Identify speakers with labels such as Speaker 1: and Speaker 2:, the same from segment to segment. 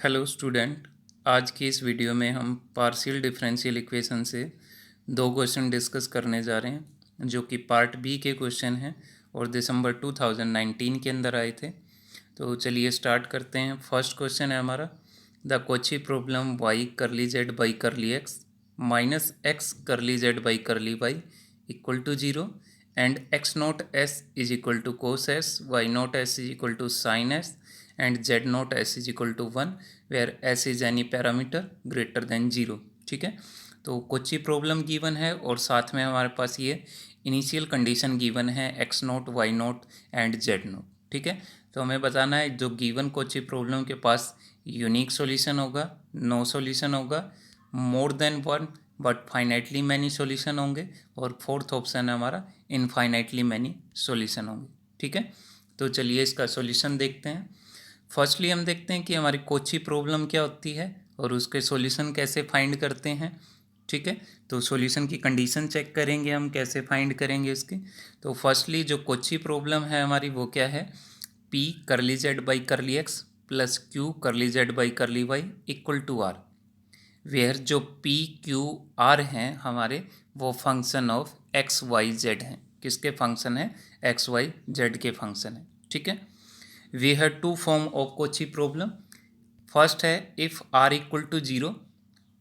Speaker 1: Hello student. आज की इस वीडियो में हम पार्शियल डिफरेंशियल इक्वेशन से दो क्वेश्चन डिस्कस करने जा रहे हैं जो कि पार्ट बी के क्वेश्चन हैं और दिसंबर 2019 के अंदर आए थे। तो चलिए स्टार्ट करते हैं। फर्स्ट क्वेश्चन है हमारा, the Cauchy problem y curly Z by curly X minus X curly Z by curly Y equal to zero and X naught S is equal to cos S, Y naught S is equal to sine S and Z naught S is equal to one where S is any parameter greater than zero. ठीक है, तो Kochi problem given है और साथ में हमारे पास ये इनिशियल कंडीशन गिवन है X naught Y naught and Z naught. ठीक है, तो हमें बताना है जो गिवन कोची प्रॉब्लम के पास यूनिक सॉल्यूशन होगा, नो सॉल्यूशन होगा, more than one but finitely many solution होंगे और फोर्थ ऑप्शन है हमारा इनफाइनाइटली मैनी सॉल्यूशन होंगे। ठीक है, तो चलिए इसका सॉल्यूशन देखते हैं। फर्स्टली हम देखते हैं कि हमारी कोची प्रॉब्लम क्या होती है और उसके सॉल्यूशन कैसे फाइंड करते हैं। ठीक है, तो सॉल्यूशन की कंडीशन चेक करेंगे हम कैसे फाइंड करेंगे इसकी। तो फर्स्टली जो कोची प्रॉब्लम है हमारी वो क्या है, P curly Z by curly X plus Q curly Z by curly Y equal to R, where जो पी क्यू आर हैं हमारे वो function of X Y Z हैं। किसके फंक्शन है? एक्स वाई जेड के फंक्शन है। ठीक है, we have two form of Cauchy problem. First है if R equal to zero,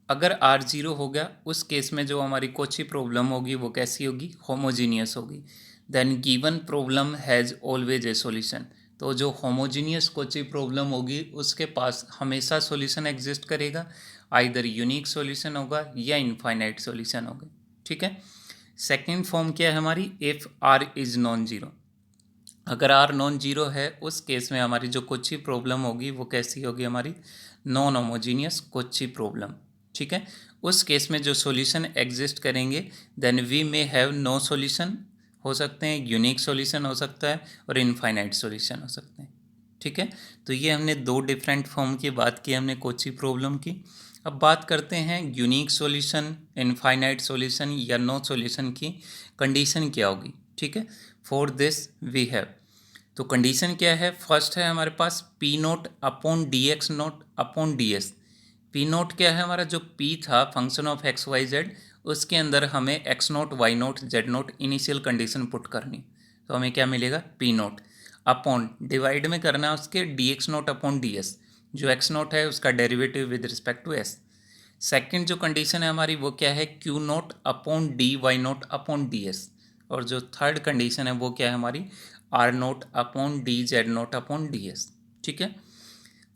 Speaker 1: अगर आर जीरो हो गया उस केस में जो हमारी कोची प्रॉब्लम होगी वो कैसी होगी? होमोजीनियस होगी। Then given problem has always a solution, तो जो होमोजीनियस कोची प्रॉब्लम होगी उसके पास हमेशा सॉल्यूशन एग्जिस्ट करेगा, आइदर यूनिक सॉल्यूशन होगा या इनफाइनाइट सॉल्यूशन होगा। ठीक है, सेकेंड फॉर्म क्या है हमारी, if R is non zero, अगर आर नॉन जीरो है उस केस में हमारी जो कोची प्रॉब्लम होगी वो कैसी होगी? हमारी नॉन होमोजीनियस कोची प्रॉब्लम। ठीक है, उस केस में जो सॉल्यूशन एग्जिस्ट करेंगे then we may have no solution, हो सकते हैं यूनिक सॉल्यूशन हो सकता है और इनफाइनाइट सॉल्यूशन हो सकते हैं। ठीक है, तो ये हमने दो डिफरेंट फॉर्म की बात की हमने कोची प्रॉब्लम की। अब बात करते हैं यूनिक सॉल्यूशन, इनफाइनाइट सॉल्यूशन या नो सॉल्यूशन की कंडीशन क्या होगी। ठीक है, फॉर दिस वी हैव, तो कंडीशन क्या है? फर्स्ट है हमारे पास P naught upon D X naught upon D S. P naught क्या है हमारा? जो पी था function of X Y Z, उसके अंदर हमें X naught Y naught Z naught initial condition put करनी, तो हमें क्या मिलेगा? पी नोट अपॉन डिवाइड में करना है उसके D X naught upon D S, जो एक्स नोट है उसका derivative with respect to S. Second जो कंडीशन है हमारी वो क्या है? Q naught upon D Y naught upon D S. और जो थर्ड कंडीशन है वो क्या है हमारी? R naught upon D Z naught upon D S. ठीक है,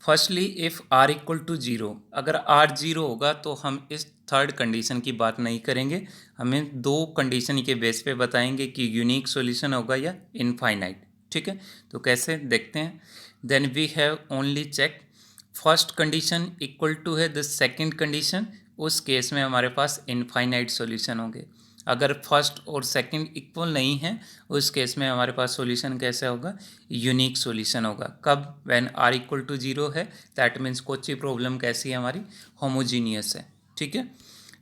Speaker 1: firstly if R equal to zero, अगर आर जीरो होगा तो हम इस थर्ड कंडीशन की बात नहीं करेंगे, हमें दो कंडीशन के बेस पे बताएंगे कि यूनिक सॉल्यूशन होगा या इनफाइनाइट। ठीक है, तो कैसे देखते हैं। Then we have only check first condition equal to है द सेकंड कंडीशन, उस केस में हमारे पास इनफाइनाइट सॉल्यूशन होंगे। अगर फर्स्ट और सेकंड इक्वल नहीं है उस केस में हमारे पास सॉल्यूशन कैसे होगा? यूनिक सॉल्यूशन होगा। कब? When R equal to zero है, दैट मीन्स कोची प्रॉब्लम कैसी है हमारी? होमोजीनियस है। ठीक है,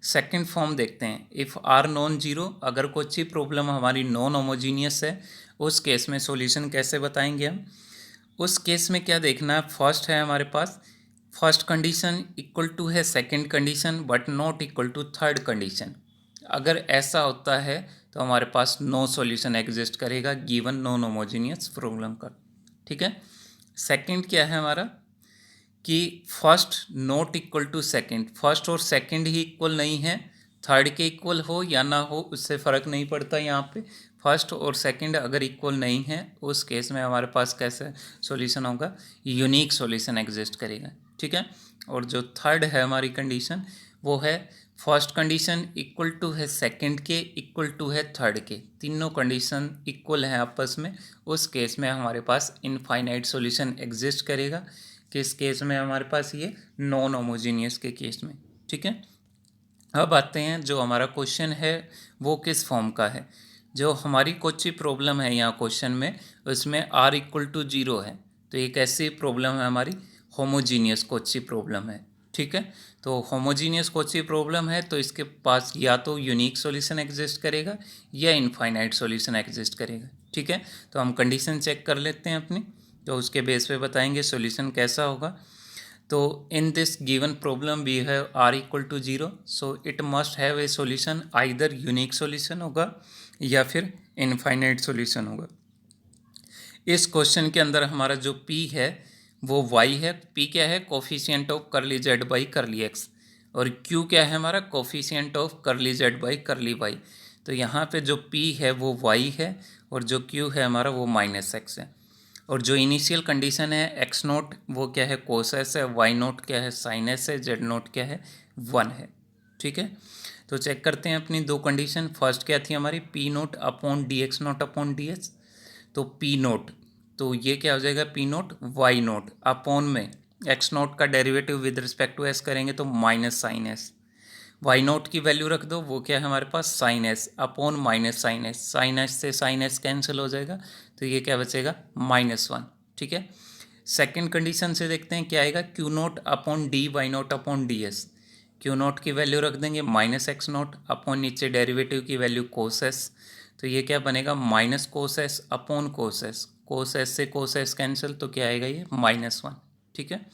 Speaker 1: सेकंड फॉर्म देखते हैं, इफ़ आर नॉन जीरो, अगर कोची प्रॉब्लम हमारी नॉन होमोजीनियस है उस केस में सॉल्यूशन कैसे बताएंगे हम? उस केस में क्या देखना है? फर्स्ट है हमारे पास फर्स्ट कंडीशन इक्वल टू है second condition but not equal to third condition. अगर ऐसा होता है तो हमारे पास नो सॉल्यूशन एग्जिस्ट करेगा गिवन नॉन होमोजीनियस प्रॉब्लम का। ठीक है, सेकंड क्या है हमारा कि first not equal to second, first और सेकंड ही इक्वल नहीं है, थर्ड के इक्वल हो या ना हो उससे फ़र्क नहीं पड़ता। यहाँ पे फर्स्ट और सेकंड अगर इक्वल नहीं है उस केस में हमारे पास कैसे सॉल्यूशन होगा? यूनिक सॉल्यूशन एग्जिस्ट करेगा। ठीक है, और जो थर्ड है हमारी कंडीशन वो है फर्स्ट कंडीशन इक्वल टू है सेकंड के इक्वल टू है थर्ड के, तीनों कंडीशन इक्वल हैं आपस में, उस केस में हमारे पास इनफाइनाइट सॉल्यूशन एग्जिस्ट करेगा। किस केस में हमारे पास? ये नॉन होमोजीनियस के केस में। ठीक है, अब आते हैं जो हमारा क्वेश्चन है वो किस फॉर्म का है। जो हमारी कोची प्रॉब्लम है यहाँ क्वेश्चन में, उसमें आर इक्वल टू जीरो है, तो ये कैसी प्रॉब्लम है हमारी? होमोजीनियस कोची प्रॉब्लम है। ठीक है, तो होमोजीनियस कोची प्रॉब्लम है तो इसके पास या तो यूनिक सॉल्यूशन एग्जिस्ट करेगा या इनफाइनाइट सॉल्यूशन एग्जिस्ट करेगा। ठीक है, तो हम कंडीशन चेक कर लेते हैं अपनी, तो उसके बेस पे बताएंगे सॉल्यूशन कैसा होगा। तो in this given problem we have r equal to 0, so it must have a solution, either unique solution होगा या फिर इनफाइनाइट सॉल्यूशन होगा। इस क्वेश्चन के अंदर हमारा जो p है वो y है। p क्या है? कोफिशिएंट ऑफ करली z बाई करली x, और q क्या है? हमारा कोफिशिएंट ऑफ करली z बाई करली y। तो यहाँ पे जो p है वो y है और जो q है हमारा वो -x है। और जो इनिशियल कंडीशन है x नोट वो क्या है? कोस s है, y नोट क्या है? साइन s है, z नोट क्या है? 1 है। ठीक है, तो चेक करते हैं अपनी दो कंडीशन। फर्स्ट क्या थी हमारी? p naught upon D X naught upon D H. तो p नोट, तो ये क्या हो जाएगा? p naught y naught upon में x नोट का derivative with respect to s करेंगे तो minus sine s। Y naught की वैल्यू रख दो, वो क्या है हमारे पास? Sine S upon minus sine S. Sine S से साइन एस कैंसिल हो जाएगा, तो ये क्या बचेगा? -1। ठीक है, सेकेंड कंडीशन से देखते हैं क्या आएगा। Q naught upon D Y naught upon D S. Q naught की वैल्यू रख देंगे -x नोट अपॉन नीचे डेरिवेटिव की वैल्यू कोस एस, तो ये क्या बनेगा? Minus cos S upon cos S. Cos S से कोस एस कैंसिल, तो क्या आएगा? ये -1। ठीक है,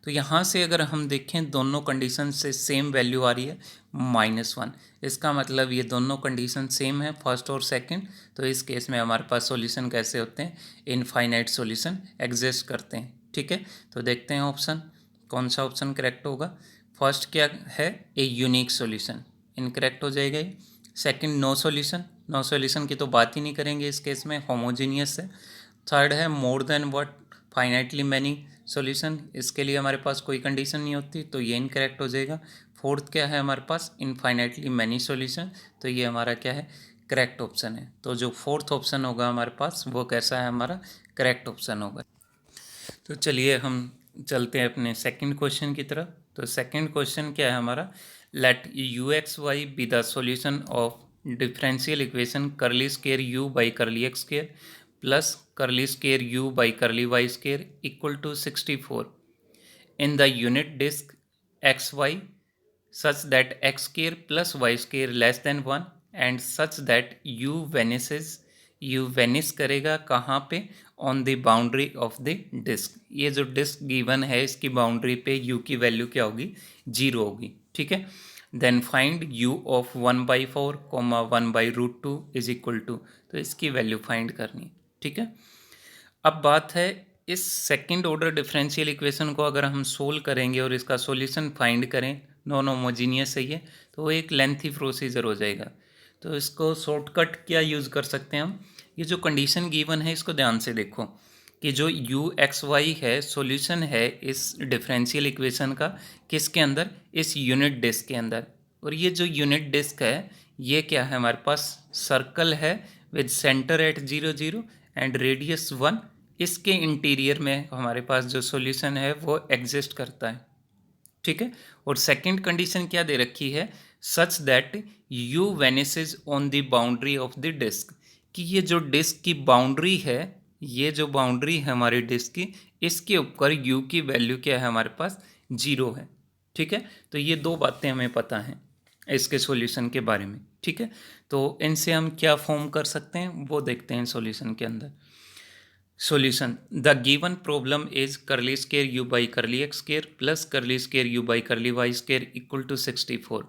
Speaker 1: तो यहाँ से अगर हम देखें दोनों कंडीशन से सेम वैल्यू आ रही है -1, इसका मतलब ये दोनों कंडीशन सेम है, फर्स्ट और सेकंड। तो इस केस में हमारे पास सॉल्यूशन कैसे होते हैं? इनफाइनाइट सॉल्यूशन एग्जिस्ट करते हैं। ठीक है, तो देखते हैं ऑप्शन, कौन सा ऑप्शन करेक्ट होगा। फर्स्ट क्या है? ए यूनिक सॉल्यूशन, इनकरेक्ट हो जाएगा ये। Second no solution, no solution की तो बात ही नहीं करेंगे इस केस में, होमोजीनियस है। थर्ड है more than what, finitely many solution, इसके लिए हमारे पास कोई कंडीशन नहीं होती, तो ये इनकरेक्ट हो जाएगा। फोर्थ क्या है हमारे पास? इनफाइनाइटली मैनी सॉल्यूशन, तो ये हमारा क्या है? करेक्ट ऑप्शन है। तो जो फोर्थ ऑप्शन होगा हमारे पास वो कैसा है? हमारा करेक्ट ऑप्शन होगा। तो चलिए हम चलते हैं अपने सेकंड क्वेश्चन की तरफ। तो सेकंड क्वेश्चन क्या है हमारा? Let U X Y be the solution of differential equation curly square U by curly X square plus curly square U by curly Y square equal to 64 in the unit disk xy such that x square plus y square less than 1 and such that u vanish करेगा कहाँ पे? On the boundary of the disk. ये जो disc given है इसकी boundary पे u की value क्या होगी? 0 होगी। ठीक है, then find u of 1/4 1/√2 is equal to, तो इसकी वैल्यू फाइंड करनी है। ठीक है, अब बात है इस सेकंड ऑर्डर डिफरेंशियल इक्वेशन को अगर हम सोल्व करेंगे और इसका सॉल्यूशन फाइंड करें, नॉन होमोजीनियस है ये, तो वो एक लेंथी प्रोसीजर हो जाएगा। तो इसको शॉर्टकट क्या यूज़ कर सकते हैं हम? ये जो कंडीशन गिवन है इसको ध्यान से देखो कि जो यू एक्स वाई है सॉल्यूशन है इस डिफरेंशियल इक्वेशन का, किसके अंदर? इस यूनिट डिस्क के अंदर। और ये जो यूनिट डिस्क है ये क्या है हमारे पास? सर्कल है with centre at 0 0 and radius 1। इसके इंटीरियर में हमारे पास जो सॉल्यूशन है वो एग्जिस्ट करता है। ठीक है, और सेकंड कंडीशन क्या दे रखी है? Such that U vanishes on the boundary of the disc, कि ये जो डिस्क की बाउंड्री है, ये जो बाउंड्री है हमारी डिस्क की, इसके ऊपर यू की वैल्यू क्या है हमारे पास? 0 है। ठीक है, तो ये दो बातें हमें पता हैं इसके सॉल्यूशन के बारे में। ठीक है, तो इनसे हम क्या फॉर्म कर सकते हैं वो देखते हैं सॉल्यूशन के अंदर। Solution: the given problem is curly square u by curly x square plus curly square u by curly y square equal to 64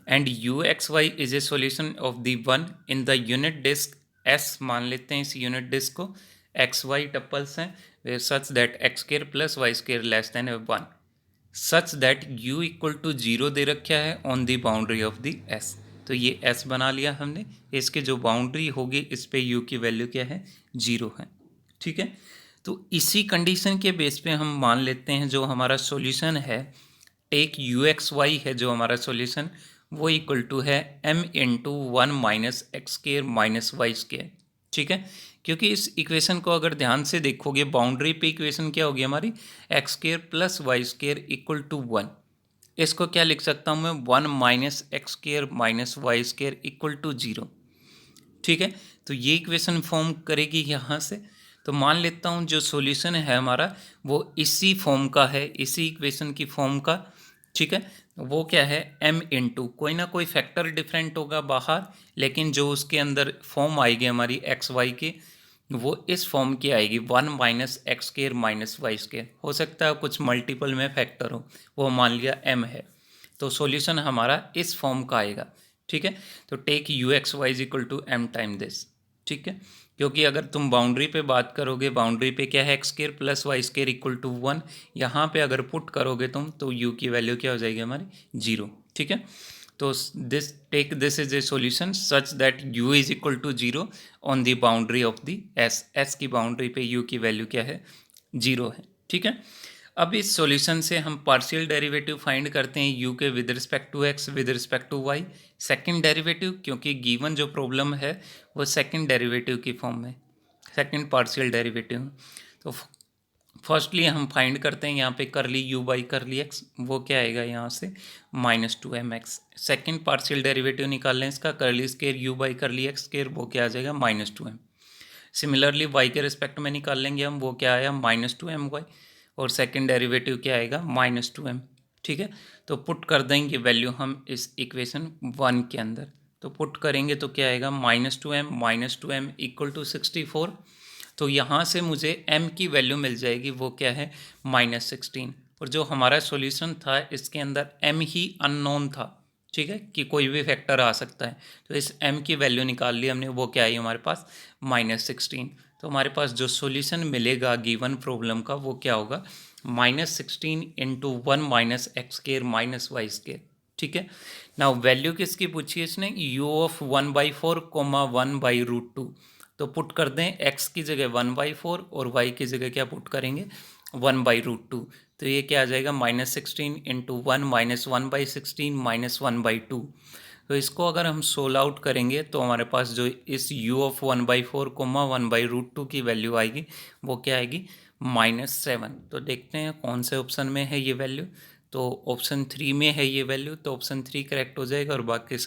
Speaker 1: and uxy is a solution of the one in the unit disk S। मान लेते हैं इस unit disc को, xy tuples हैं where such that x square plus y square less than 1 such that u equal to 0 दे रखा है on the boundary of the S। तो ये S बना लिया हमने, इसकी जो बाउंड्री होगी इस पे u की वैल्यू क्या है? 0 है। ठीक है, तो इसी कंडीशन के बेस पे हम मान लेते हैं जो हमारा सॉल्यूशन है, एक यू एक्स वाई है जो हमारा सॉल्यूशन, वो इक्वल टू है m into 1 minus X square minus Y square. ठीक है, क्योंकि इस इक्वेशन को अगर ध्यान से देखोगे बाउंड्री पे इक्वेशन क्या होगी हमारी? X square plus Y square equal to 1। इसको क्या लिख सकता हूँ मैं? 1 minus X square minus Y square equal to 0। ठीक है, तो ये इक्वेशन फॉर्म करेगी यहाँ से। तो मान लेता हूँ जो सॉल्यूशन है हमारा वो इसी फॉर्म का है, इसी इक्वेशन की फॉर्म का। ठीक है, वो क्या है? m इंटू कोई ना कोई फैक्टर डिफरेंट होगा बाहर, लेकिन जो उसके अंदर फॉर्म आएगी हमारी एक्स वाई की, वो इस फॉर्म की आएगी 1 minus X square minus Y square. हो सकता है कुछ मल्टीपल में फैक्टर हो, वो मान लिया m है, तो सॉल्यूशन हमारा इस फॉर्म का आएगा। ठीक है, तो take U X Y is equal to M time this. ठीक है, क्योंकि अगर तुम बाउंड्री पे बात करोगे, बाउंड्री पे क्या है, X square plus Y square equal to 1। यहाँ पे अगर पुट करोगे तुम तो u की वैल्यू क्या हो जाएगी हमारी 0। ठीक है, तो this take this is a solution such that u is equal to 0 on the boundary of the s की बाउंड्री पे u की वैल्यू क्या है, 0 है। ठीक है, अब इस सॉल्यूशन से हम पार्शियल डेरिवेटिव फाइंड करते हैं u के with respect to x with respect to y। Second derivative, क्योंकि गिवन जो प्रॉब्लम है वो सेकंड डेरिवेटिव की फॉर्म में, सेकंड पार्शियल डेरिवेटिव। तो फर्स्टली हम फाइंड करते हैं यहाँ पे कर ली u बाई कर ली x, वो क्या आएगा यहाँ से -2mx। सेकंड पार्शियल डेरिवेटिव निकाल लें इसका, कर ली स्केयर u बाई कर ली x स्केयर, वो क्या आ जाएगा -2m। सिमिलरली y के रिस्पेक्ट में निकाल लेंगे हम, वो क्या आया -2my, और सेकंड डेरिवेटिव क्या आएगा -2m। ठीक है, तो पुट कर देंगे वैल्यू हम इस इक्वेशन 1 के अंदर, तो पुट करेंगे तो क्या आएगा -2m इक्वल टू 64। तो यहाँ से मुझे m की वैल्यू मिल जाएगी, वो क्या है -16। और जो हमारा सॉल्यूशन था इसके अंदर m ही अननोन था। ठीक है, कि कोई भी फैक्टर आ सकता है, तो इस m की वैल्यू निकाल ली हमने, वो क्या आई हमारे पास -16। तो हमारे पास जो सॉल्यूशन मिलेगा गिवन प्रॉब्लम का वो क्या होगा -16 into 1 minus X square minus Y square. ठीक है, नाउ वैल्यू किसकी पूछी है इसने, u ऑफ 1/4 कोमा 1/√2। तो पुट कर दें x की जगह 1/4 और y की जगह क्या पुट करेंगे 1/√2। तो ये क्या आ जाएगा -16 इंटू 1 माइनस 1/16 माइनस 1/2। तो इसको अगर हम सोल आउट करेंगे तो हमारे पास जो इस u ऑफ 1/4 कोमा 1/√2 की वैल्यू आएगी वो क्या आएगी -7। तो देखते हैं कौन से ऑप्शन में है ये वैल्यू, तो ऑप्शन 3 में है ये वैल्यू, तो ऑप्शन 3 करेक्ट हो जाएगा और बाकी